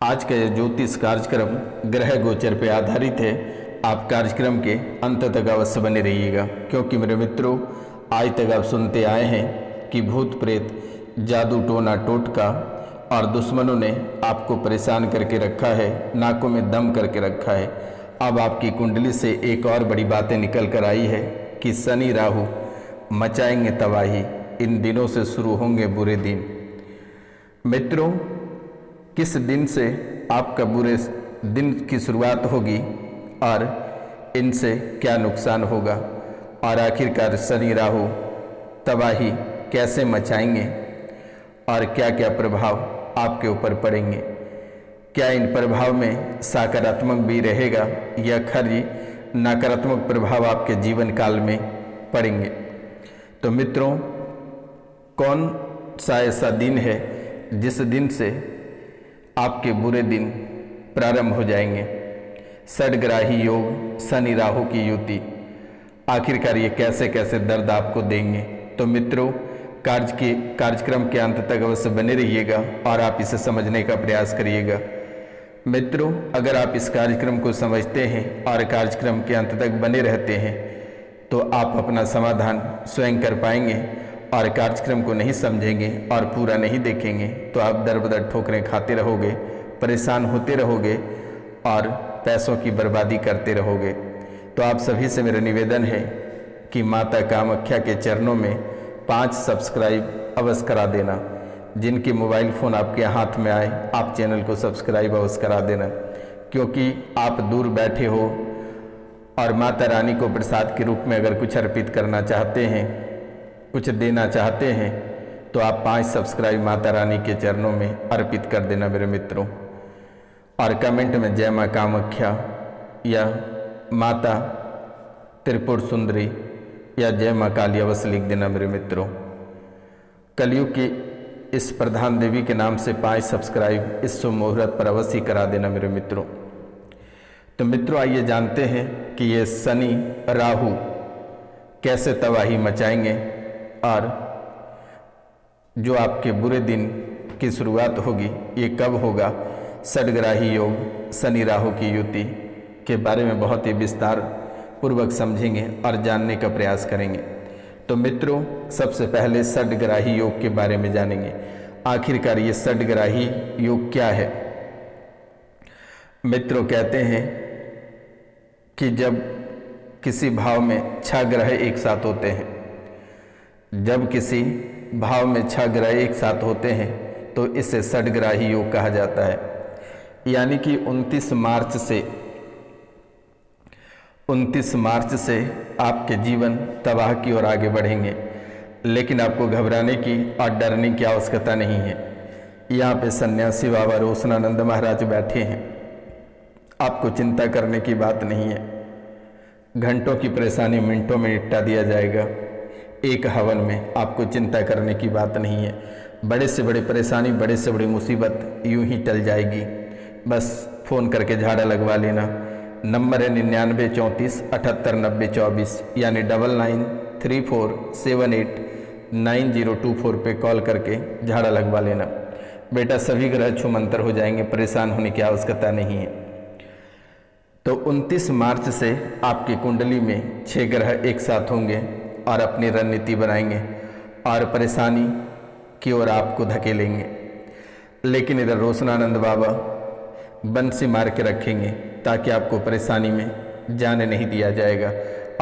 आज का यह ज्योतिष कार्यक्रम ग्रह गोचर पर आधारित है। आप कार्यक्रम के अंत तक अवश्य बने रहिएगा, क्योंकि मेरे मित्रों आज तक आप सुनते आए हैं कि भूत प्रेत, जादू टोना टोटका और दुश्मनों ने आपको परेशान करके रखा है, नाकों में दम करके रखा है। अब आपकी कुंडली से एक और बड़ी बातें निकल कर आई है कि शनि राहु मचाएंगे तबाही, इन दिनों से शुरू होंगे बुरे दिन। मित्रों, किस दिन से आपका बुरे दिन की शुरुआत होगी और इनसे क्या नुकसान होगा, और आखिरकार शनि राहु तबाही कैसे मचाएंगे और क्या क्या प्रभाव आपके ऊपर पड़ेंगे। क्या इन प्रभाव में सकारात्मक भी रहेगा या खरी नकारात्मक प्रभाव आपके जीवन काल में पड़ेंगे। तो मित्रों, कौन सा ऐसा दिन है जिस दिन से आपके बुरे दिन प्रारंभ हो जाएंगे। षड्ग्राही योग, शनि राहु की युति, आखिरकार ये कैसे कैसे दर्द आपको देंगे। तो मित्रों, कार्यक्रम के अंत तक अवश्य बने रहिएगा और आप इसे समझने का प्रयास करिएगा। मित्रों, अगर आप इस कार्यक्रम को समझते हैं और कार्यक्रम के अंत तक बने रहते हैं तो आप अपना समाधान स्वयं कर पाएंगे, और कार्यक्रम को नहीं समझेंगे और पूरा नहीं देखेंगे तो आप दर बदर ठोकरें खाते रहोगे, परेशान होते रहोगे और पैसों की बर्बादी करते रहोगे। तो आप सभी से मेरा निवेदन है कि माता कामाख्या के चरणों में 5 सब्सक्राइब अवश्य करा देना। जिनके मोबाइल फ़ोन आपके हाथ में आए, आप चैनल को सब्सक्राइब अवश्य करा देना, क्योंकि आप दूर बैठे हो और माता रानी को प्रसाद के रूप में अगर कुछ अर्पित करना चाहते हैं, कुछ देना चाहते हैं, तो आप 5 सब्सक्राइब माता रानी के चरणों में अर्पित कर देना मेरे मित्रों। और कमेंट में जय माँ कामाख्या या माता त्रिपुर सुंदरी या जय माँ काली अवश्य लिख देना मेरे मित्रों। कलयुग की इस प्रधान देवी के नाम से 5 सब्सक्राइब इस शुभ मुहूर्त पर अवश्य करा देना मेरे मित्रों। तो मित्रों, आइए जानते हैं कि ये शनि राहु कैसे तबाही मचाएंगे और जो आपके बुरे दिन की शुरुआत होगी ये कब होगा। षड्ग्राही योग, शनि राहु की युति के बारे में बहुत ही विस्तार पूर्वक समझेंगे और जानने का प्रयास करेंगे। तो मित्रों, सबसे पहले षड्ग्राही योग के बारे में जानेंगे। आखिरकार ये षड्ग्राही योग क्या है। मित्रों, कहते हैं कि जब किसी भाव में 6 ग्रह एक साथ होते हैं, जब किसी भाव में 6 ग्रह एक साथ होते हैं तो इसे षड्ग्राही योग कहा जाता है। यानी कि 29 मार्च से आपके जीवन तबाह की ओर आगे बढ़ेंगे, लेकिन आपको घबराने की और डरने की आवश्यकता नहीं है। यहाँ पे सन्यासी बाबा रोशनानंद महाराज बैठे हैं, आपको चिंता करने की बात नहीं है। घंटों की परेशानी मिनटों में निपटा दिया जाएगा एक हवन में, आपको चिंता करने की बात नहीं है। बड़े से बड़ी परेशानी, बड़े से बड़ी मुसीबत यूं ही टल जाएगी। बस फ़ोन करके झाड़ा लगवा लेना। नंबर है 99 34 78 90 24, यानी 9934789024 पे कॉल करके झाड़ा लगवा लेना। बेटा, सभी ग्रह छूमंतर हो जाएंगे, परेशान होने की आवश्यकता नहीं है। तो 29 मार्च से आपकी कुंडली में 6 ग्रह एक साथ होंगे और अपनी रणनीति बनाएंगे और परेशानी की ओर आपको धकेलेंगे। लेकिन इधर रोशनानंद बाबा बंसी मार के रखेंगे ताकि आपको परेशानी में जाने नहीं दिया जाएगा,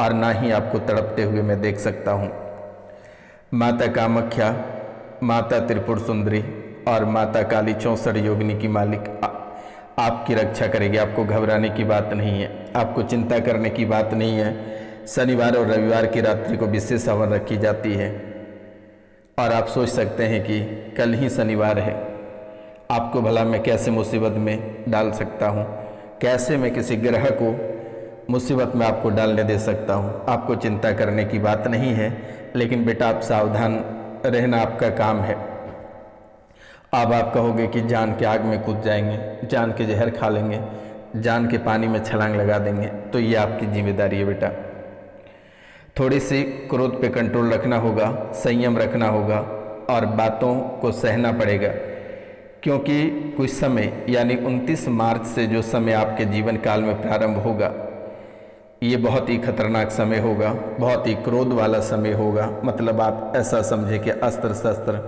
और ना ही आपको तड़पते हुए मैं देख सकता हूँ। माता कामाख्या, माता त्रिपुर सुंदरी और माता काली 64 योगिनी की मालिक आपकी रक्षा करेगी। आपको घबराने की बात नहीं है, आपको चिंता करने की बात नहीं है। शनिवार और रविवार की रात्रि को विशेष हवन रखी जाती है, और आप सोच सकते हैं कि कल ही शनिवार है, आपको भला मैं कैसे मुसीबत में डाल सकता हूँ, कैसे मैं किसी ग्रह को मुसीबत में आपको डालने दे सकता हूँ। आपको चिंता करने की बात नहीं है, लेकिन बेटा आप सावधान रहना आपका काम है। अब आप कहोगे कि जान के आग में कूद जाएंगे, जान के जहर खा लेंगे, जान के पानी में छलांग लगा देंगे, तो ये आपकी जिम्मेदारी है बेटा। थोड़ी सी क्रोध पे कंट्रोल रखना होगा, संयम रखना होगा और बातों को सहना पड़ेगा। क्योंकि कुछ समय यानी 29 मार्च से जो समय आपके जीवन काल में प्रारंभ होगा, ये बहुत ही खतरनाक समय होगा, बहुत ही क्रोध वाला समय होगा। मतलब आप ऐसा समझे कि अस्त्र शस्त्र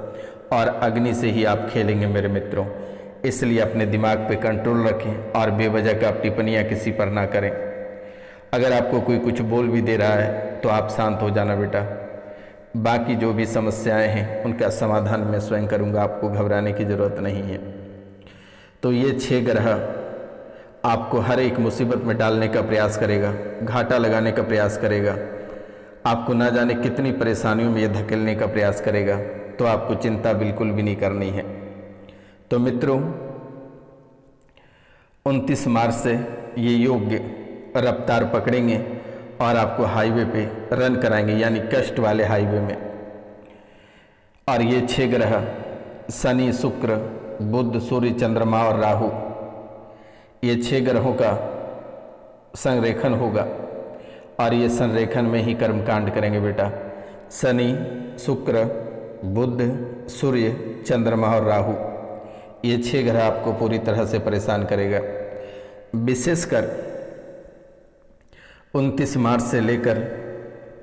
और अग्नि से ही आप खेलेंगे मेरे मित्रों। इसलिए अपने दिमाग पे कंट्रोल रखें और बेवजह का टिप्पणियाँ किसी पर ना करें। अगर आपको कोई कुछ बोल भी दे रहा है तो आप शांत हो जाना बेटा। बाकी जो भी समस्याएं हैं उनका समाधान मैं स्वयं करूंगा, आपको घबराने की ज़रूरत नहीं है। तो ये 6 ग्रह आपको हर एक मुसीबत में डालने का प्रयास करेगा, घाटा लगाने का प्रयास करेगा, आपको ना जाने कितनी परेशानियों में ये धकेलने का प्रयास करेगा। तो आपको चिंता बिल्कुल भी नहीं करनी है। तो मित्रों, 29 मार्च से ये योग्य रफ्तार पकड़ेंगे और आपको हाईवे पे रन कराएंगे, यानी कष्ट वाले हाईवे में। और ये 6 ग्रह शनि, शुक्र, बुध, सूर्य, चंद्रमा और राहु, ये 6 ग्रहों का संरेखन होगा और ये संरेखन में ही कर्मकांड करेंगे बेटा। शनि, शुक्र, बुध, सूर्य, चंद्रमा और राहु, ये 6 ग्रह आपको पूरी तरह से परेशान करेगा। विशेषकर 29 मार्च से लेकर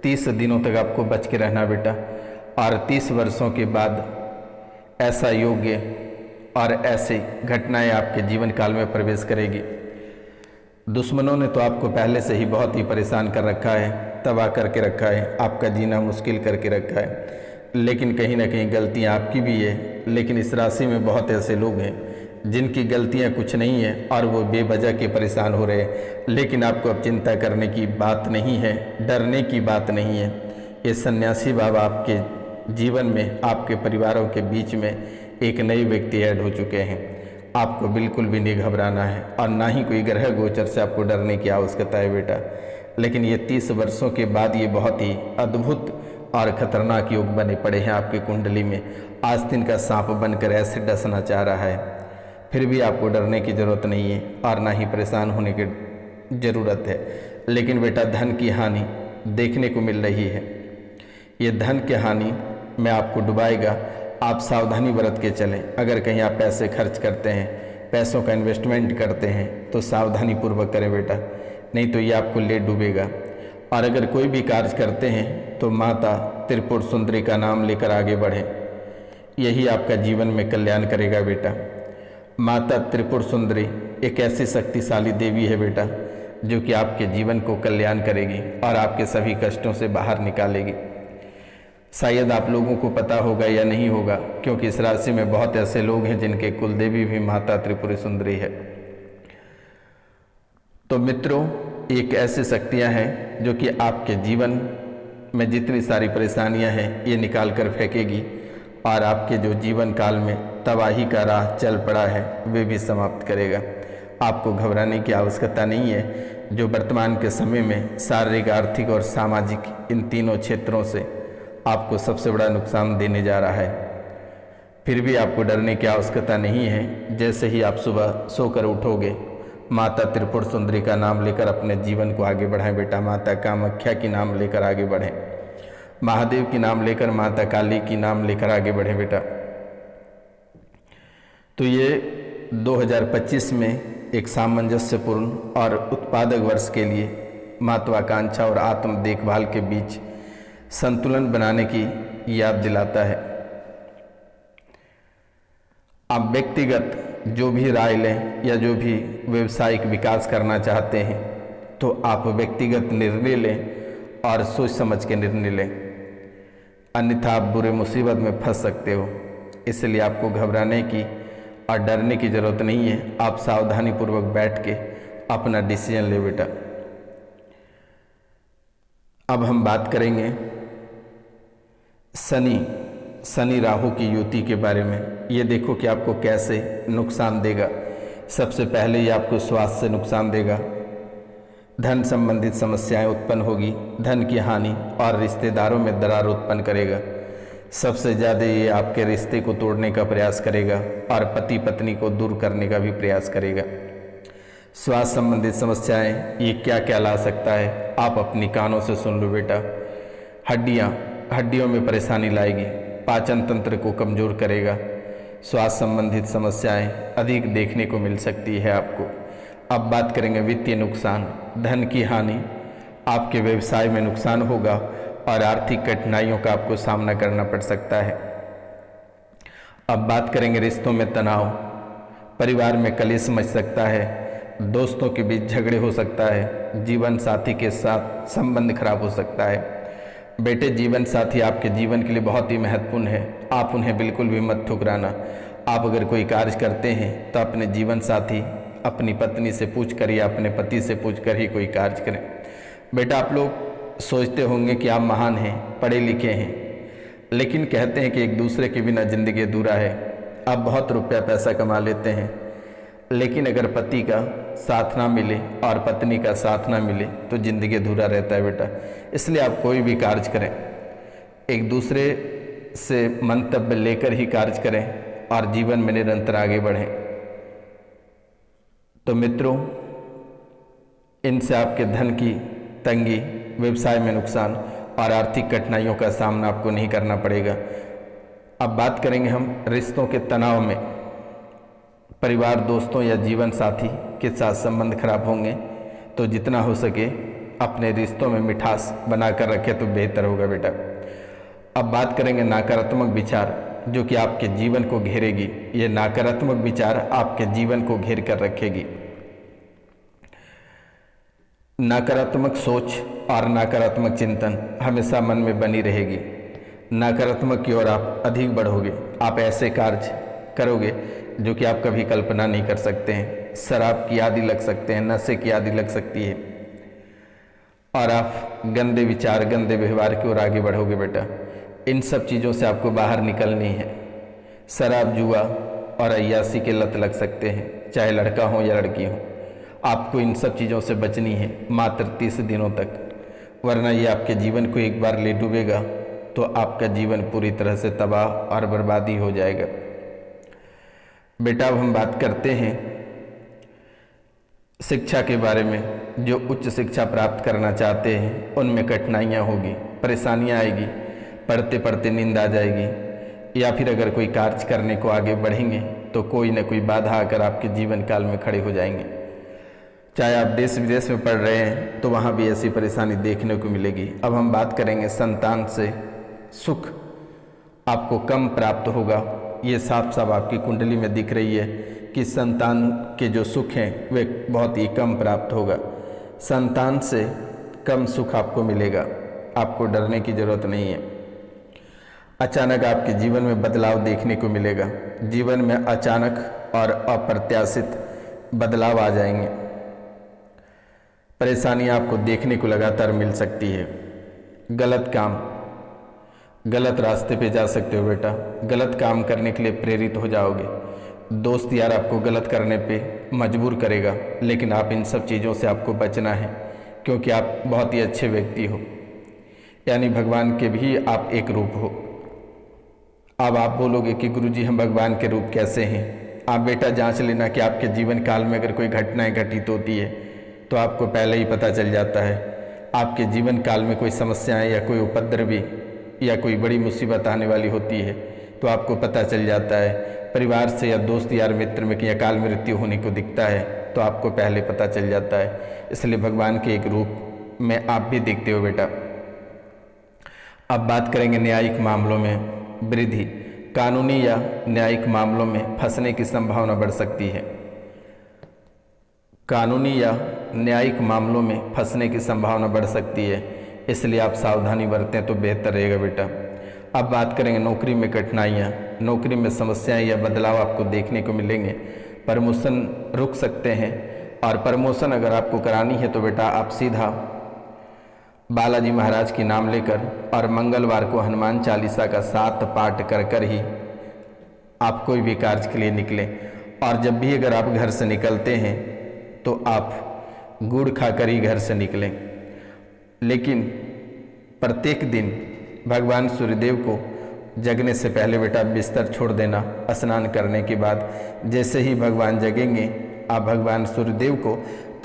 30 दिनों तक आपको बच के रहना बेटा। और 30 वर्षों के बाद ऐसा योग्य और ऐसी घटनाएं आपके जीवन काल में प्रवेश करेगी। दुश्मनों ने तो आपको पहले से ही बहुत ही परेशान कर रखा है, तबाह करके रखा है, आपका जीना मुश्किल करके रखा है। लेकिन कहीं ना कहीं गलतियां आपकी भी है। लेकिन इस राशि में बहुत ऐसे लोग हैं जिनकी गलतियां कुछ नहीं है और वो बेवजह के परेशान हो रहे हैं। लेकिन आपको अब चिंता करने की बात नहीं है, डरने की बात नहीं है। ये सन्यासी बाबा आपके जीवन में, आपके परिवारों के बीच में एक नए व्यक्ति ऐड हो चुके हैं। आपको बिल्कुल भी नहीं घबराना है और ना ही कोई ग्रह गोचर से आपको डरने की आवश्यकता है बेटा। लेकिन ये 30 वर्षों के बाद ये बहुत ही अद्भुत और खतरनाक योग बने पड़े हैं आपकी कुंडली में। आस्तीन का सांप बनकर ऐसे डसना चाह रहा है, फिर भी आपको डरने की ज़रूरत नहीं है और ना ही परेशान होने की ज़रूरत है। लेकिन बेटा, धन की हानि देखने को मिल रही है। ये धन की हानि में आपको डुबाएगा। आप सावधानी बरत के चलें। अगर कहीं आप पैसे खर्च करते हैं, पैसों का इन्वेस्टमेंट करते हैं, तो सावधानी पूर्वक करें बेटा, नहीं तो ये आपको ले डूबेगा। और अगर कोई भी कार्य करते हैं तो माता त्रिपुर सुंदरी का नाम लेकर आगे बढ़ें, यही आपका जीवन में कल्याण करेगा बेटा। माता त्रिपुर सुंदरी एक ऐसी शक्तिशाली देवी है बेटा, जो कि आपके जीवन को कल्याण करेगी और आपके सभी कष्टों से बाहर निकालेगी। शायद आप लोगों को पता होगा या नहीं होगा, क्योंकि इस राशि में बहुत ऐसे लोग हैं जिनके कुल देवी भी माता त्रिपुरी सुंदरी है। तो मित्रों, एक ऐसी शक्तियां हैं जो कि आपके जीवन में जितनी सारी परेशानियां हैं ये निकाल कर फेंकेगी और आपके जो जीवन काल में तबाही का राह चल पड़ा है वे भी समाप्त करेगा। आपको घबराने की आवश्यकता नहीं है। जो वर्तमान के समय में शारीरिक, आर्थिक और सामाजिक इन तीनों क्षेत्रों से आपको सबसे बड़ा नुकसान देने जा रहा है, फिर भी आपको डरने की आवश्यकता नहीं है। जैसे ही आप सुबह सोकर उठोगे, माता त्रिपुर सुंदरी का नाम लेकर अपने जीवन को आगे बढ़ाएं बेटा। माता कामाख्या की नाम लेकर आगे बढ़ें, महादेव की नाम लेकर, माता काली की नाम लेकर आगे बढ़ें बेटा। तो ये 2025 में एक सामंजस्यपूर्ण और उत्पादक वर्ष के लिए महत्वाकांक्षा और आत्म देखभाल के बीच संतुलन बनाने की याद दिलाता है। आप व्यक्तिगत जो भी राय लें या जो भी व्यवसायिक विकास करना चाहते हैं तो आप व्यक्तिगत निर्णय लें और सोच समझ के निर्णय लें, अन्यथा आप बुरे मुसीबत में फंस सकते हो। इसलिए आपको घबराने की और डरने की ज़रूरत नहीं है। आप सावधानी पूर्वक बैठ के अपना डिसीजन ले बेटा। अब हम बात करेंगे शनि राहु की युति के बारे में। ये देखो कि आपको कैसे नुकसान देगा। सबसे पहले ये आपको स्वास्थ्य से नुकसान देगा, धन संबंधित समस्याएं उत्पन्न होगी, धन की हानि और रिश्तेदारों में दरार उत्पन्न करेगा। सबसे ज़्यादा ये आपके रिश्ते को तोड़ने का प्रयास करेगा और पति पत्नी को दूर करने का भी प्रयास करेगा। स्वास्थ्य संबंधित समस्याएं ये क्या क्या ला सकता है, आप अपनी कानों से सुन लो बेटा। हड्डियों में परेशानी लाएगी, पाचन तंत्र को कमज़ोर करेगा, स्वास्थ्य संबंधित समस्याएं अधिक देखने को मिल सकती है आपको। अब बात करेंगे वित्तीय नुकसान, धन की हानि, आपके व्यवसाय में नुकसान होगा और आर्थिक कठिनाइयों का आपको सामना करना पड़ सकता है। अब बात करेंगे रिश्तों में तनाव, परिवार में कलेश मच सकता है, दोस्तों के बीच झगड़े हो सकता है, जीवन साथी के साथ संबंध खराब हो सकता है। बेटे, जीवन साथी आपके जीवन के लिए बहुत ही महत्वपूर्ण है, आप उन्हें बिल्कुल भी मत ठुकराना। आप अगर कोई कार्य करते हैं तो अपने जीवन साथी, अपनी पत्नी से पूछ कर या अपने पति से पूछ कर ही कोई कार्य करें। बेटा, आप लोग सोचते होंगे कि आप महान हैं, पढ़े लिखे हैं, लेकिन कहते हैं कि एक दूसरे के बिना जिंदगी अधूरा है। आप बहुत रुपया पैसा कमा लेते हैं, लेकिन अगर पति का साथ ना मिले और पत्नी का साथ ना मिले तो ज़िंदगी अधूरा रहता है बेटा। इसलिए आप कोई भी कार्य करें, एक दूसरे से मंतव्य लेकर ही कार्य करें और जीवन में निरंतर आगे बढ़ें। तो मित्रों, इनसे आपके धन की तंगी, व्यवसाय में नुकसान और आर्थिक कठिनाइयों का सामना आपको नहीं करना पड़ेगा। अब बात करेंगे हम रिश्तों के तनाव में। परिवार, दोस्तों या जीवन साथी के साथ संबंध खराब होंगे, तो जितना हो सके अपने रिश्तों में मिठास बना कर रखें तो बेहतर होगा बेटा। अब बात करेंगे नकारात्मक विचार जो कि आपके जीवन को घेरेगी। ये नकारात्मक विचार आपके जीवन को घेर कर रखेगी। नकारात्मक सोच और नकारात्मक चिंतन हमेशा मन में बनी रहेगी। नकारात्मक की ओर आप अधिक बढ़ोगे, आप ऐसे कार्य करोगे जो कि आप कभी कल्पना नहीं कर सकते हैं। शराब की आदि लग सकते हैं, नशे की आदि लग सकती है और आप गंदे विचार, गंदे व्यवहार की ओर आगे बढ़ोगे बेटा। इन सब चीज़ों से आपको बाहर निकलनी है। शराब, जुआ और अय्यासी के लत लग सकते हैं, चाहे लड़का हो या लड़की हो। आपको इन सब चीज़ों से बचनी है मात्र 30 दिनों तक, वरना ये आपके जीवन को एक बार ले डूबेगा तो आपका जीवन पूरी तरह से तबाह और बर्बादी हो जाएगा बेटा। अब हम बात करते हैं शिक्षा के बारे में। जो उच्च शिक्षा प्राप्त करना चाहते हैं उनमें कठिनाइयाँ होगी, परेशानियाँ आएगी, पढ़ते पढ़ते नींद आ जाएगी, या फिर अगर कोई कार्य करने को आगे बढ़ेंगे तो कोई न कोई बाधा आकर आपके जीवन काल में खड़े हो जाएंगे। चाहे आप देश विदेश में पढ़ रहे हैं तो वहाँ भी ऐसी परेशानी देखने को मिलेगी। अब हम बात करेंगे संतान से सुख आपको कम प्राप्त होगा। ये साफ साफ आपकी कुंडली में दिख रही है कि संतान के जो सुख हैं वे बहुत ही कम प्राप्त होगा। संतान से कम सुख आपको मिलेगा, आपको डरने की ज़रूरत नहीं है। अचानक आपके जीवन में बदलाव देखने को मिलेगा। जीवन में अचानक और अप्रत्याशित बदलाव आ जाएंगे। परेशानी आपको देखने को लगातार मिल सकती है। गलत काम, गलत रास्ते पे जा सकते हो बेटा। गलत काम करने के लिए प्रेरित हो जाओगे। दोस्त यार आपको गलत करने पे मजबूर करेगा, लेकिन आप इन सब चीज़ों से आपको बचना है क्योंकि आप बहुत ही अच्छे व्यक्ति हो, यानी भगवान के भी आप एक रूप हो। अब आप बोलोगे कि गुरुजी हम भगवान के रूप कैसे हैं? आप बेटा जांच लेना कि आपके जीवन काल में अगर कोई घटनाएं घटित होती है तो आपको पहले ही पता चल जाता है। आपके जीवन काल में कोई समस्याएं या कोई उपद्रवी या कोई बड़ी मुसीबत आने वाली होती है तो आपको पता चल जाता है। परिवार से या दोस्त यार मित्र में कि अकाल मृत्यु होने को दिखता है तो आपको पहले पता चल जाता है। इसलिए भगवान के एक रूप में आप भी दिखते हो बेटा। अब बात करेंगे न्यायिक मामलों में वृद्धि। कानूनी या न्यायिक मामलों में फंसने की संभावना बढ़ सकती है। कानूनी या न्यायिक मामलों में फंसने की संभावना बढ़ सकती है, इसलिए आप सावधानी बरतें तो बेहतर रहेगा बेटा। अब बात करेंगे नौकरी में कठिनाइयाँ। नौकरी में समस्याएं या बदलाव आपको देखने को मिलेंगे। प्रमोशन रुक सकते हैं और प्रमोशन अगर आपको करानी है तो बेटा आप सीधा बालाजी महाराज की नाम लेकर और मंगलवार को हनुमान चालीसा का 7 पाठ कर कर ही आप कोई भी कार्य के लिए निकलें। और जब भी अगर आप घर से निकलते हैं तो आप गुड़ खाकर ही घर से निकलें। लेकिन प्रत्येक दिन भगवान सूर्यदेव को जगने से पहले बेटा बिस्तर छोड़ देना। स्नान करने के बाद जैसे ही भगवान जगेंगे आप भगवान सूर्यदेव को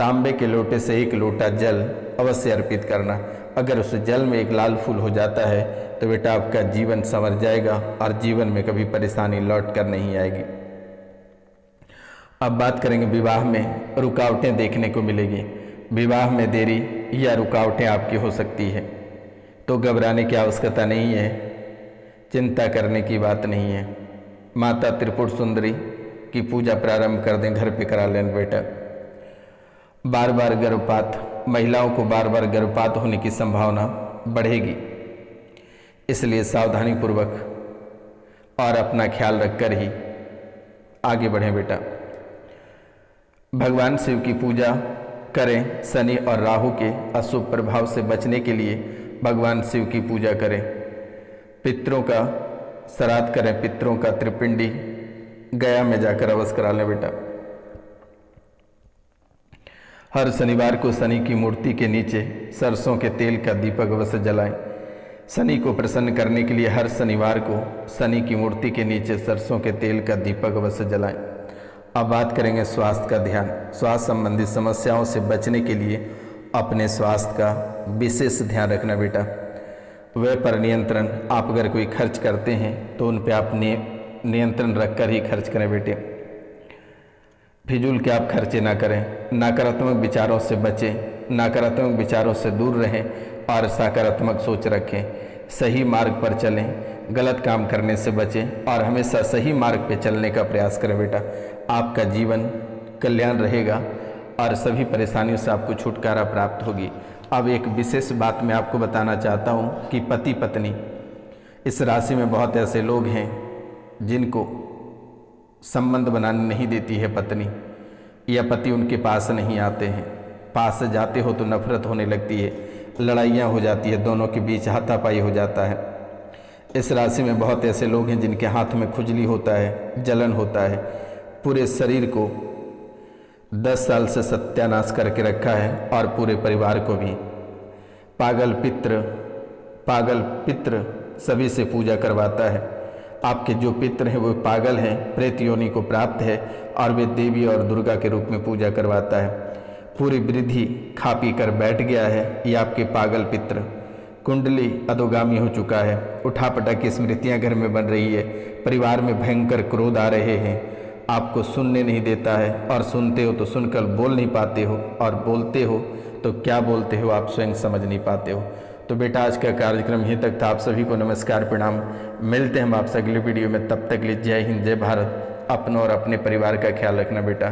तांबे के लोटे से 1 लोटा जल अवश्य अर्पित करना। अगर उस जल में 1 लाल फूल हो जाता है तो बेटा आपका जीवन संवर जाएगा और जीवन में कभी परेशानी लौट कर नहीं आएगी। अब बात करेंगे विवाह में रुकावटें देखने को मिलेगी। विवाह में देरी या रुकावटें आपकी हो सकती है, तो घबराने की आवश्यकता नहीं है, चिंता करने की बात नहीं है। माता त्रिपुर सुंदरी की पूजा प्रारंभ कर दें, घर पे करा लें बेटा। बार बार गर्भपात, महिलाओं को बार बार गर्भपात होने की संभावना बढ़ेगी, इसलिए सावधानी पूर्वक और अपना ख्याल रखकर ही आगे बढ़ें बेटा। भगवान शिव की पूजा करें। शनि और राहु के अशुभ प्रभाव से बचने के लिए भगवान शिव की पूजा करें। पितरों का श्राद्ध करें, पितरों का त्रिपिंडी गया में जाकर अवश्य करा लें बेटा। हर शनिवार को शनि की मूर्ति के नीचे सरसों के तेल का दीपक अवश्य जलाएं। शनि को प्रसन्न करने के लिए हर शनिवार को शनि की मूर्ति के नीचे सरसों के तेल का दीपक अवश्य जलाएं। अब बात करेंगे स्वास्थ्य का ध्यान। स्वास्थ्य संबंधी समस्याओं से बचने के लिए अपने स्वास्थ्य का विशेष ध्यान रखना बेटा। व्यय पर नियंत्रण। आप अगर कोई खर्च करते हैं तो उन पे आप नियंत्रण रखकर ही खर्च करें बेटे। फिजूल के आप खर्चे ना करें। नकारात्मक विचारों से बचें, नकारात्मक विचारों से दूर रहें और सकारात्मक सोच रखें। सही मार्ग पर चलें, गलत काम करने से बचें और हमेशा सही मार्ग पे चलने का प्रयास करें बेटा। आपका जीवन कल्याण रहेगा और सभी परेशानियों से आपको छुटकारा प्राप्त होगी। अब एक विशेष बात मैं आपको बताना चाहता हूँ कि पति पत्नी, इस राशि में बहुत ऐसे लोग हैं जिनको संबंध बनाने नहीं देती है पत्नी, या पति उनके पास नहीं आते हैं। पास जाते हो तो नफरत होने लगती है, लड़ाइयाँ हो जाती है, दोनों के बीच हाथापाई हो जाता है। इस राशि में बहुत ऐसे लोग हैं जिनके हाथ में खुजली होता है, जलन होता है, पूरे शरीर को 10 साल से सत्यानाश करके रखा है और पूरे परिवार को भी। पागल पित्र सभी से पूजा करवाता है। आपके जो पित्र हैं वो पागल हैं, प्रेत योनि को प्राप्त है और वे देवी और दुर्गा के रूप में पूजा करवाता है। पूरी वृद्धि खा पी कर बैठ गया है, ये आपके पागल पित्र। कुंडली अधोगामी हो चुका है, उठापटक की स्मृतियां घर में बन रही है, परिवार में भयंकर क्रोध आ रहे हैं, आपको सुनने नहीं देता है और सुनते हो तो सुनकर बोल नहीं पाते हो और बोलते हो तो क्या बोलते हो आप स्वयं समझ नहीं पाते हो। तो बेटा आज का कार्यक्रम यहीं तक था। आप सभी को नमस्कार, प्रणाम। मिलते हैं हम आपसे अगले वीडियो में, तब तक के लिए जय हिंद, जय भारत। अपनों और अपने परिवार का ख्याल रखना बेटा।